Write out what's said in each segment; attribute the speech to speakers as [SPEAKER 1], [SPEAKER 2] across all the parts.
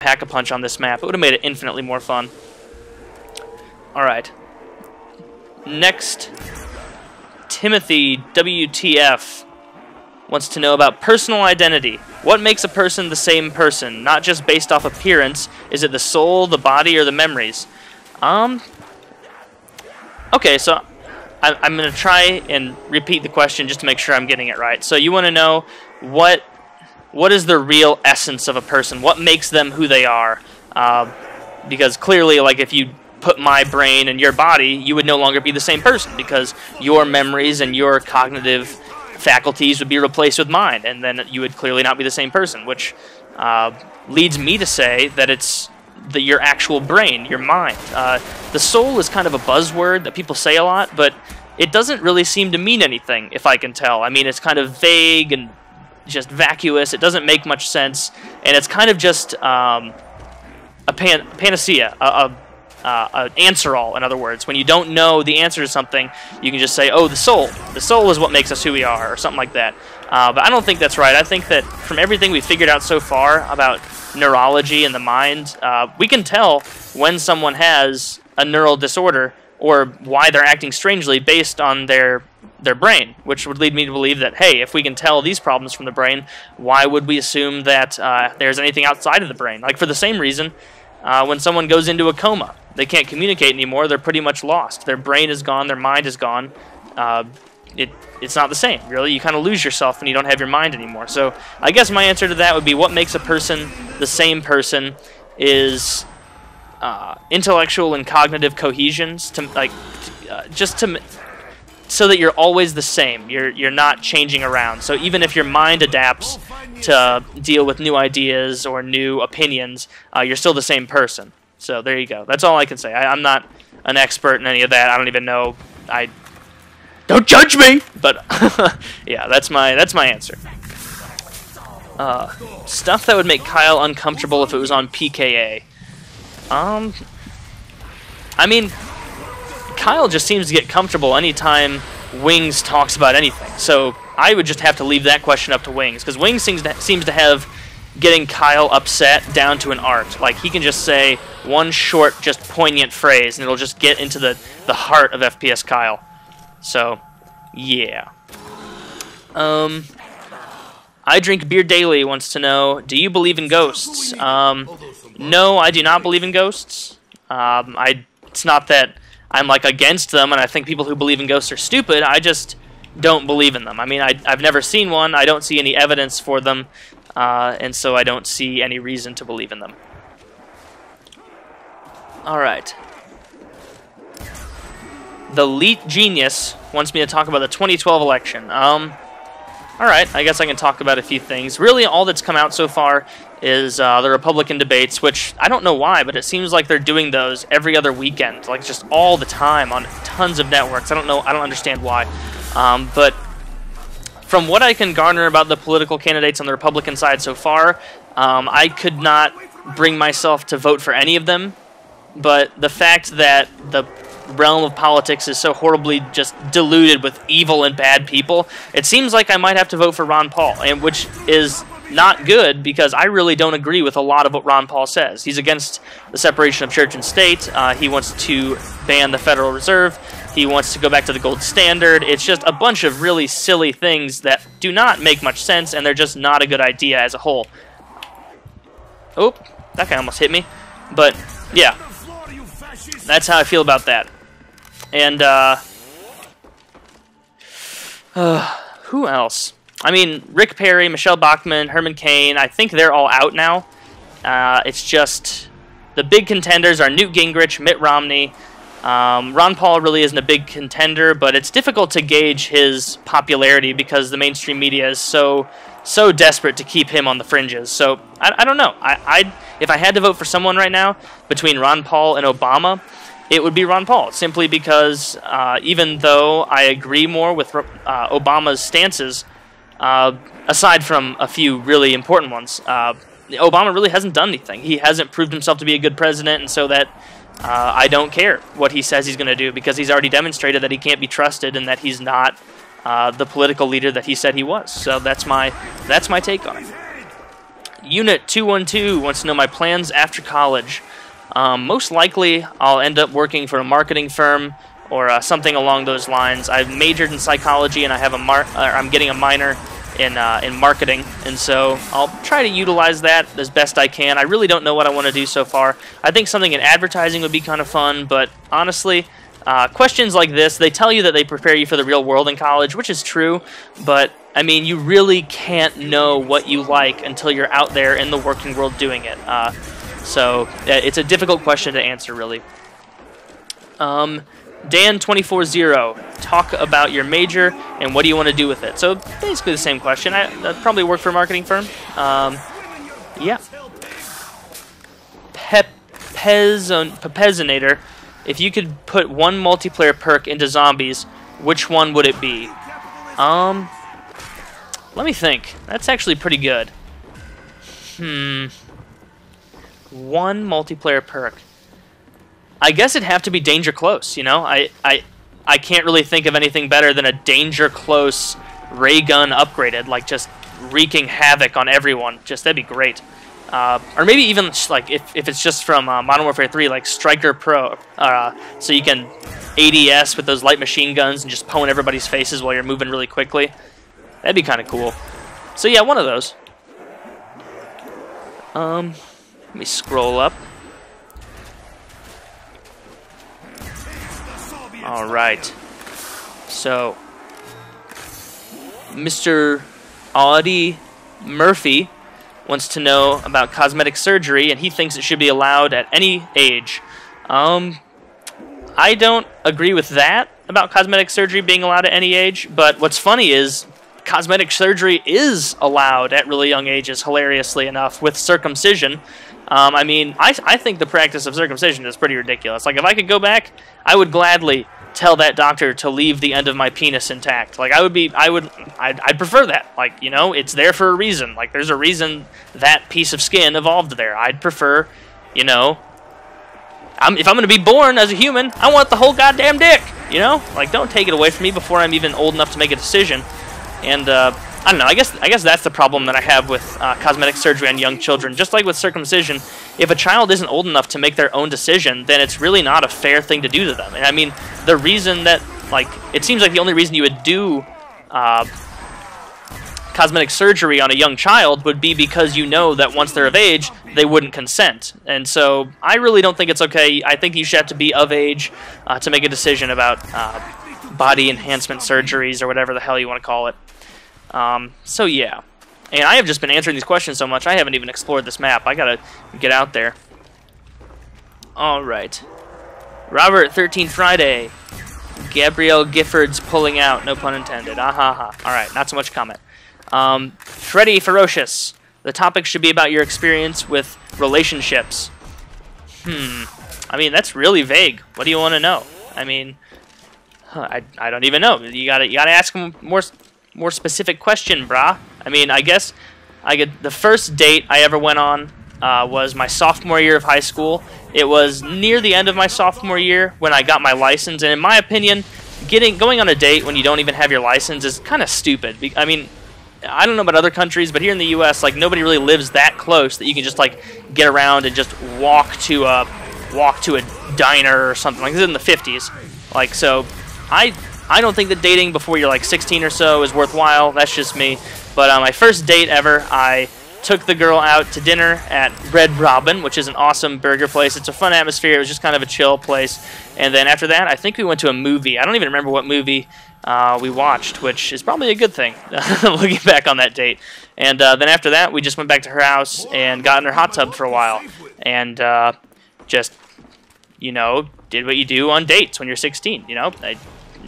[SPEAKER 1] Pack-a-Punch on this map. It would have made it infinitely more fun. Alright. Next, Timothy WTF wants to know about personal identity. What makes a person the same person? Not just based off appearance. Is it the soul, the body, or the memories? Okay, so I'm going to try and repeat the question just to make sure I'm getting it right. So you want to know what is the real essence of a person? What makes them who they are? Because clearly, like, if you put my brain in your body, you would no longer be the same person because your memories and your cognitive faculties would be replaced with mine, and then you would clearly not be the same person, which leads me to say that it's your actual brain, your mind. The soul is kind of a buzzword that people say a lot, but it doesn't really seem to mean anything, if I can tell. I mean, it's kind of vague and just vacuous. It doesn't make much sense, and it's kind of just a panacea, an answer-all, in other words. When you don't know the answer to something, you can just say, oh, the soul. The soul is what makes us who we are, or something like that. But I don't think that's right. I think that from everything we've figured out so far about neurology and the mind, we can tell when someone has a neural disorder or why they're acting strangely based on their brain, which would lead me to believe that, hey, if we can tell these problems from the brain, why would we assume that there's anything outside of the brain? Like, for the same reason, when someone goes into a coma, they can't communicate anymore, they're pretty much lost. Their brain is gone, their mind is gone. It's not the same, really. You kind of lose yourself when you don't have your mind anymore. So I guess my answer to that would be what makes a person the same person is intellectual and cognitive cohesions, so that you're always the same. You're not changing around. So even if your mind adapts to deal with new ideas or new opinions, you're still the same person. So there you go. That's all I can say. I'm not an expert in any of that. I don't even know. Don't judge me. But yeah, that's my answer. Stuff that would make Kyle uncomfortable if it was on PKA. I mean, Kyle just seems to get comfortable anytime Wings talks about anything. So I would just have to leave that question up to Wings, because Wings seems to have getting Kyle upset down to an art. Like, he can just say one short, just poignant phrase, and it'll just get into the heart of FPS Kyle. So, yeah. I Drink Beer Daily wants to know, do you believe in ghosts? No, I do not believe in ghosts. It's not that I'm, like, against them, and I think people who believe in ghosts are stupid. I just don't believe in them. I mean, I've never seen one. I don't see any evidence for them, and so I don't see any reason to believe in them. Alright. The Elite Genius wants me to talk about the 2012 election. Alright, I guess I can talk about a few things. Really, all that's come out so far is the Republican debates, which I don't know why, but it seems like they're doing those every other weekend, like just all the time on tons of networks. I don't know, I don't understand why. But from what I can garner about the political candidates on the Republican side so far, I could not bring myself to vote for any of them, but the fact that the realm of politics is so horribly just diluted with evil and bad people, it seems like I might have to vote for Ron Paul, and which is not good, because I really don't agree with a lot of what Ron Paul says. He's against the separation of church and state. He wants to ban the Federal Reserve. He wants to go back to the gold standard. It's just a bunch of really silly things that do not make much sense, and they're just not a good idea as a whole. Oh, that guy almost hit me. But, yeah. That's how I feel about that. And, who else? I mean, Rick Perry, Michelle Bachmann, Herman Cain, I think they're all out now. It's just the big contenders are Newt Gingrich, Mitt Romney. Ron Paul really isn't a big contender, but it's difficult to gauge his popularity because the mainstream media is so desperate to keep him on the fringes. So, I don't know. If I had to vote for someone right now between Ron Paul and Obama, it would be Ron Paul, simply because even though I agree more with Obama's stances, aside from a few really important ones, Obama really hasn't done anything. He hasn't proved himself to be a good president, and so that I don't care what he says he's going to do, because he's already demonstrated that he can't be trusted and that he's not the political leader that he said he was. So that's my take on it. Unit 212 wants to know my plans after college. Most likely, I'll end up working for a marketing firm or something along those lines. I've majored in psychology, and I have I'm getting a minor in marketing, and so I'll try to utilize that as best I can. I really don't know what I want to do so far. I think something in advertising would be kind of fun, but honestly, questions like this, they tell you that they prepare you for the real world in college, which is true, but I mean, you really can't know what you like until you're out there in the working world doing it. So it's a difficult question to answer, really. Dan240, talk about your major and what do you want to do with it? So basically the same question. I'd probably work for a marketing firm. Yeah. Pepezinator, if you could put one multiplayer perk into zombies, which one would it be? Let me think. That's actually pretty good. One multiplayer perk. I guess it'd have to be Danger Close, you know? I can't really think of anything better than a Danger Close ray gun upgraded, like just wreaking havoc on everyone. That'd be great. Or maybe even like if it's just from Modern Warfare 3, like Striker Pro, so you can ADS with those light machine guns and just pwn everybody's faces while you're moving really quickly. That'd be kind of cool. So yeah, one of those. Let me scroll up. All right. So, Mr. Audie Murphy wants to know about cosmetic surgery, and he thinks it should be allowed at any age. I don't agree with that about cosmetic surgery being allowed at any age, but what's funny is cosmetic surgery is allowed at really young ages, hilariously enough, with circumcision. I mean, I think the practice of circumcision is pretty ridiculous. Like, if I could go back, I would gladly tell that doctor to leave the end of my penis intact. Like, I'd prefer that. Like, you know, it's there for a reason. Like, there's a reason that piece of skin evolved there. I'd prefer, you know, if I'm going to be born as a human, I want the whole goddamn dick, you know? Like, don't take it away from me before I'm even old enough to make a decision. And, I don't know, I guess that's the problem that I have with cosmetic surgery on young children. Just like with circumcision, if a child isn't old enough to make their own decision, then it's really not a fair thing to do to them. And I mean, the reason that, like, it seems like the only reason you would do cosmetic surgery on a young child would be because you know that once they're of age, they wouldn't consent. And so I really don't think it's okay. I think you should have to be of age to make a decision about body enhancement surgeries or whatever the hell you want to call it. So yeah, and I have just been answering these questions so much I haven't even explored this map. I gotta get out there. Alright. Robert 13 Friday. Gabrielle Gifford's pulling out, no pun intended. Alright, not so much comment. Freddy Ferocious. The topic should be about your experience with relationships. I mean, that's really vague. What do you want to know? I mean, I don't even know. You gotta ask them more specific question, brah. I mean, I guess the first date I ever went on was my sophomore year of high school. It was near the end of my sophomore year when I got my license, and in my opinion, going on a date when you don't even have your license is kind of stupid. I mean, I don't know about other countries, but here in the U.S., like, nobody really lives that close that you can just, like, get around and just walk to a diner or something. Like, this is in the 50s. Like, so I don't think that dating before you're like 16 or so is worthwhile. That's just me. But my first date ever, I took the girl out to dinner at Red Robin, which is an awesome burger place. It's a fun atmosphere. It was just kind of a chill place. And then after that, I think we went to a movie. I don't even remember what movie we watched, which is probably a good thing, looking back on that date. And then after that, we just went back to her house and got in her hot tub for a while. And just, you know, did what you do on dates when you're 16, you know?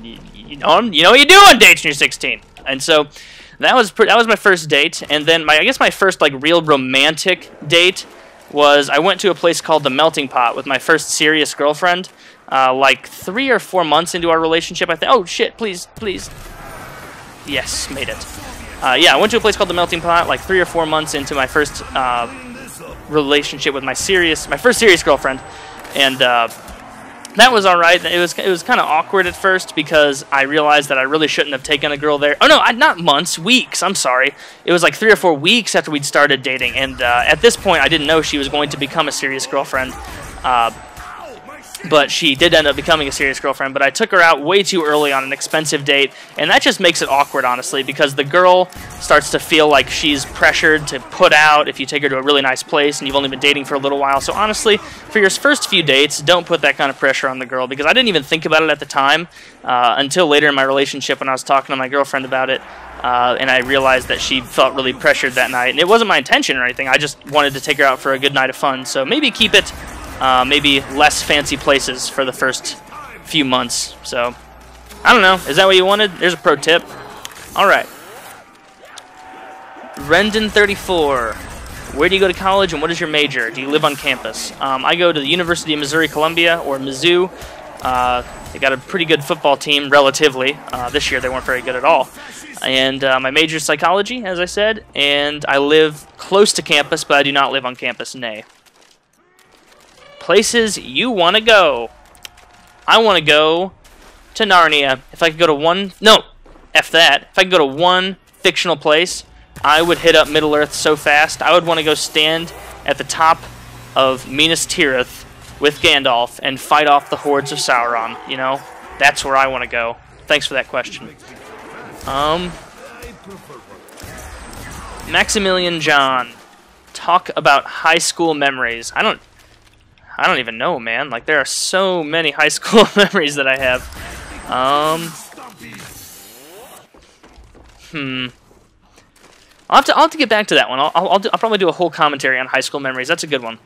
[SPEAKER 1] You know what you do on dates when you're 16. And so that was my first date. And then I guess my first like real romantic date was I went to a place called the Melting Pot with my first serious girlfriend. Like 3 or 4 months into our relationship, I think. Oh shit! Please. Yes, made it. Yeah, I went to a place called the Melting Pot like 3 or 4 months into my first relationship with my first serious girlfriend, and That was all right. It was kind of awkward at first because I realized that I really shouldn't have taken a girl there. Oh no, not months, weeks. I'm sorry. It was like 3 or 4 weeks after we'd started dating, and at this point, I didn't know she was going to become a serious girlfriend. But she did end up becoming a serious girlfriend, but I took her out way too early on an expensive date, and that just makes it awkward, honestly, because the girl starts to feel like she's pressured to put out if you take her to a really nice place and you've only been dating for a little while. So honestly, for your first few dates, don't put that kind of pressure on the girl, because I didn't even think about it at the time until later in my relationship when I was talking to my girlfriend about it, and I realized that she felt really pressured that night. And it wasn't my intention or anything, I just wanted to take her out for a good night of fun. So maybe keep it maybe less fancy places for the first few months. So, I don't know. Is that what you wanted? There's a pro tip. All right. Rendon34. Where do you go to college and what is your major? Do you live on campus? I go to the University of Missouri-Columbia, or Mizzou. They got a pretty good football team, relatively. This year they weren't very good at all. And my major is psychology, as I said. And I live close to campus, but I do not live on campus, nay. Places you want to go. I want to go to Narnia. If I could go to one... No, F that. If I could go to one fictional place, I would hit up Middle-earth so fast. I would want to go stand at the top of Minas Tirith with Gandalf and fight off the hordes of Sauron. You know, that's where I want to go. Thanks for that question. Maximilian John. Talk about high school memories. I don't even know, man. Like, there are so many high school memories that I have. I'll have to get back to that one. I'll probably do a whole commentary on high school memories. That's a good one.